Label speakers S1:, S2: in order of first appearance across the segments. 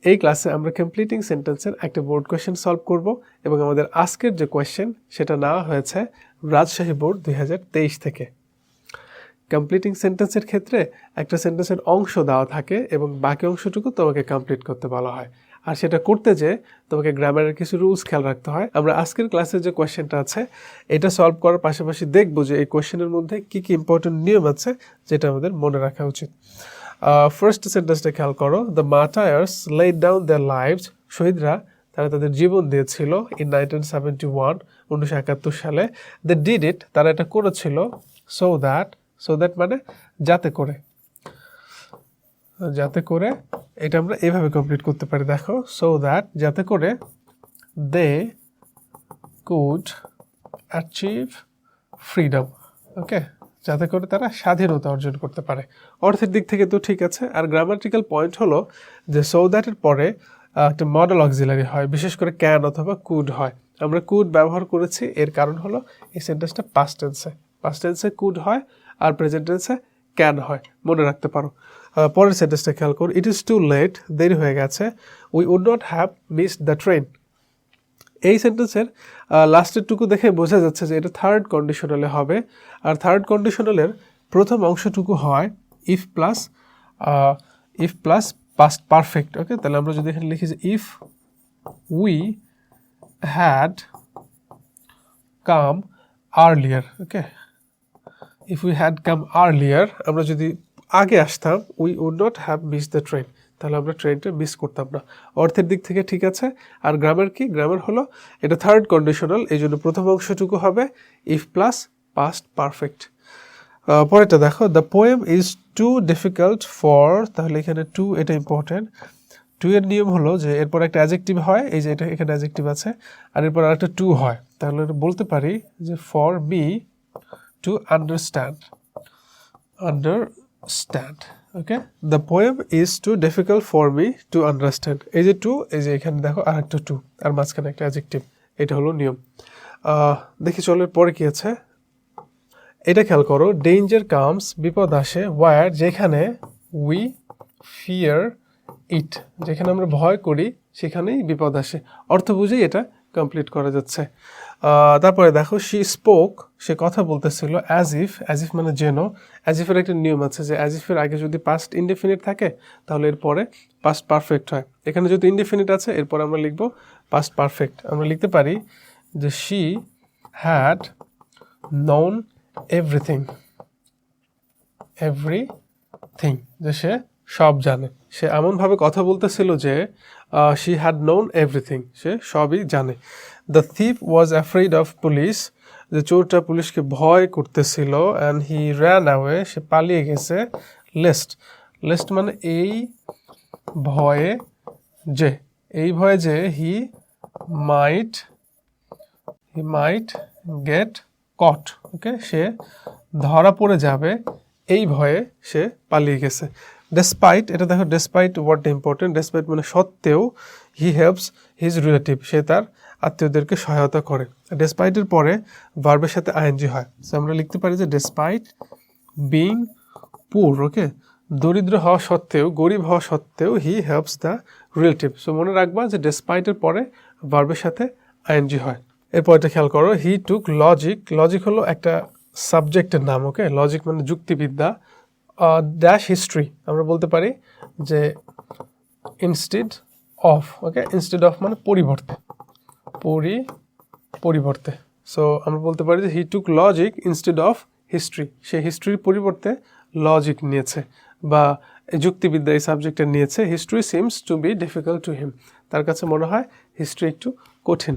S1: এই ক্লাসে আমরা কমপ্লিটিং সেন্টেন্সের একটা বোর্ড কোয়েশ্চেন সলভ করব এবং আমাদের আজকের যে কোয়েশ্চেন সেটা নেওয়া হয়েছে রাজশাহী বোর্ড 2023 থেকে। কমপ্লিটিং সেন্টেন্সের ক্ষেত্রে একটা সেন্টেন্সের অংশ দেওয়া থাকে এবং বাকি অংশটুকু তোমাকে কমপ্লিট করতে বলা হয়, আর সেটা করতে যে তোমাকে গ্রামারের কিছু রুলস খেয়াল রাখতে হয়। আমরা আজকের ক্লাসে যে কোয়েশ্চেনটা আছে এটা সলভ করার পাশাপাশি দেখব যে এই কোয়েশ্চেনের মধ্যে কি কি ইম্পর্টেন্ট নিয়ম আছে যেটা আমাদের মনে রাখা উচিত। ফার্স্ট সেন্টেন্সটা খেয়াল করো, the martyrs laid down their lives, শহীদরা তারা তাদের জীবন দিয়েছিল ইন 1971 সালে। দে ডিড ইট, তারা এটা করেছিল সো দ্যাট মানে যাতে করে এটা আমরা এভাবে কমপ্লিট করতে পারি, দেখো সো দ্যাট যাতে করে দে কুড অ্যাচিভ ফ্রিডম, ওকে, যাতে করে তারা স্বাধীনতা অর্জন করতে পারে। অর্থের দিক থেকে তো ঠিক আছে, আর গ্রামাটিক্যাল পয়েন্ট হলো যে সো দ্যাটের পরে একটা মডেল অক্সিলারি হয়, বিশেষ করে ক্যান অথবা কুড হয়। আমরা কুড ব্যবহার করেছি, এর কারণ হলো এই সেন্টেন্সটা পাস্ট টেন্সে কুড হয় আর প্রেজেন্ট টেন্সে ক্যান হয়, মনে রাখতে পারো। পরের সেন্টেন্সটা খেয়াল করো, ইট ইজ টু লেট, দেরি হয়ে গেছে, we would not have missed the train. এই সেন্টেন্সের লাস্টের টুকু দেখে বোঝা যাচ্ছে যে এটা থার্ড কন্ডিশনালে হবে, আর থার্ড কন্ডিশনালের প্রথম অংশটুকু হয় if plus past perfect, okay. তাহলে আমরা যদি এখানে লিখি যে if we had come earlier, okay, if we had come earlier, আমরা যদি আগে আসতাম we would not have miss the train, তাহলে আমরা ট্রেনটা মিস করতাম না। অর্থের দিক থেকে ঠিক আছে। আর গ্রামার কি? গ্রামার হলো এটা থার্ড কন্ডিশনাল, এই জন্য প্রথম অংশটুকু হবে ইফ প্লাস পাস্ট পারফেক্ট। পরেরটা দেখো, the poem is too difficult for, তাহলে এখানে টু এটা ইম্পর্টেন্ট। টু এর নিয়ম হলো যে এরপর একটা অ্যাডজেক্টিভ হয়, এই যে এটা এখানে অ্যাডজেক্টিভ আছে, আর এরপর আরেকটা টু হয়, তাহলে বলতে পারি যে for me to understand, okay, the poem is too difficult for me to understand. এই যে টু, এই যে এখানে দেখো আর একটা টু, আর মাঝখানে একটা অ্যাডজেক্টিভ, এটা হলো নিয়ম। দেখি চলো পরে কি আছে, এটা খেয়াল করো, ডেঞ্জার কামস, বিপদ আসে, ওয়ার, যেখানে, উই ফিয়ার ইট, যেখানে আমরা ভয় করি সেখানেই বিপদ আসে। অর্থ বুঝেই এটা কমপ্লিট করা যাচ্ছে। তারপরে দেখো, শি স্পোক, সে কথা বলতেছিল, অ্যাজ ইফ মানে যেন। অ্যাজ ইফের একটা নিয়ম আছে যে অ্যাজ ইফের আগে যদি পাস্ট ইনডেফিনিট থাকে তাহলে এরপরে পাস্ট পারফেক্ট হয়। এখানে যদি ইনডেফিনিট আছে এরপর আমরা লিখবো পাস্ট পারফেক্ট। আমরা লিখতে পারি যে শি হ্যাড নোন এভরিথিং, যে সে সব জানে। সে এমনভাবে কথা বলতেছিল যে শি হ্যাড নোন এভরিথিং, সে সবই জানে। The thief was afraid of police, যে চোরটা পুলিশকে ভয় করতেছিল, অ্যান্ড হি র্যান অ্যাওয়ে, সে পালিয়ে গেছে। লেস্ট মানে এই ভয়ে যে হি মাইট গেট কট, ওকে, সে ধরা পড়ে যাবে, এই ভয়ে সে পালিয়ে গেছে। ডেসপাইট, এটা দেখো ডেসপাইট ওয়ার্ডটা ইম্পর্টেন্ট। ডেসপাইট মানে সত্ত্বেও, হি হেল্পস হিজ রিলেটিভ, সে তার আত্মীয়দেরকে সহায়তা করে। ডেসপাইটের পরে ভার্বের সাথে আইএনজি হয়, সো আমরা লিখতে পারি যে ডেসপাইট বিং পুর, ওকে, দরিদ্র হওয়া সত্ত্বেও, গরিব হওয়া সত্ত্বেও, he helps the relative. So মনে রাখবা যে ডেসপাইটের পরে ভার্বের সাথে আইএনজি হয়। এরপর এটা খেয়াল করো, হি টুক লজিক হলো একটা সাবজেক্টের নাম, ওকে, লজিক মানে যুক্তিবিদ্যা। ড্যাশ হিস্ট্রি, আমরা বলতে পারি যে instead of, okay, instead of মানে পরিবর্তে। সো আমরা বলতে পারি যে হি টুক লজিক ইনস্টেড অফ হিস্ট্রি, সে হিস্ট্রির পরিবর্তে লজিক নিয়েছে বা যুক্তিবিদ্যা এই সাবজেক্টটা নিয়েছে। History seems to be difficult to him, তার কাছে মনে হয় হিস্ট্রি একটু কঠিন।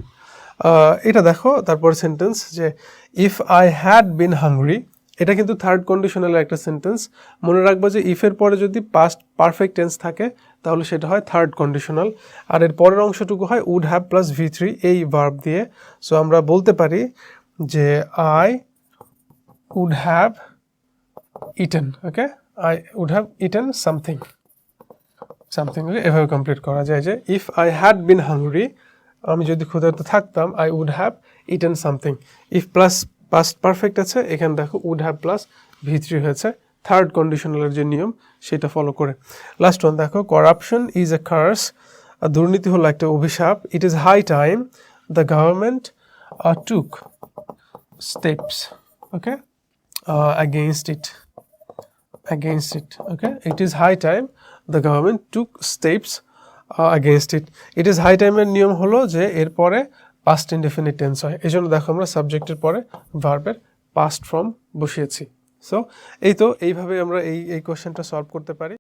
S1: এটা দেখো তারপর সেন্টেন্স যে if I had been hungry, এটা কিন্তু থার্ড কন্ডিশনালের একটা সেন্টেন্স। মনে রাখবো যে ইফের পরে যদি পাস্ট পারফেক্ট টেন্স থাকে তাহলে সেটা হয় থার্ড কন্ডিশনাল, আর এর পরের অংশটুকু হয় উড হ্যাভ প্লাস V3 এই ভার্ব দিয়ে। সো আমরা বলতে পারি যে I would have eaten, okay, I would have eaten something, এভাবে কমপ্লিট করা যায় যে if I had been hungry, আমি যদি ক্ষুধার্ত থাকতাম, I would have eaten something. If plus past perfect আছে, এখানে দেখো উড হ্যাভ প্লাস V3 হয়েছে থার্ড কন্ডিশনালের যে নিয়ম সেটা ফলো করে। লাস্ট ওয়ান দেখো, করাপশন ইজ এ কার্স, দুর্নীতি হলো একটা অভিশাপ। It is high time the government took steps okay against it. Okay, it is high time the government took steps against it. It is high time এর নিয়ম হলো যে এরপরে past indefinite tense হয়, এই জন্য দেখো আমরা সাবজেক্টের পরে ভার্বের past form বসিয়েছি। সো এই তো এইভাবে আমরা এই কোশ্চেনটা সলভ করতে পারি।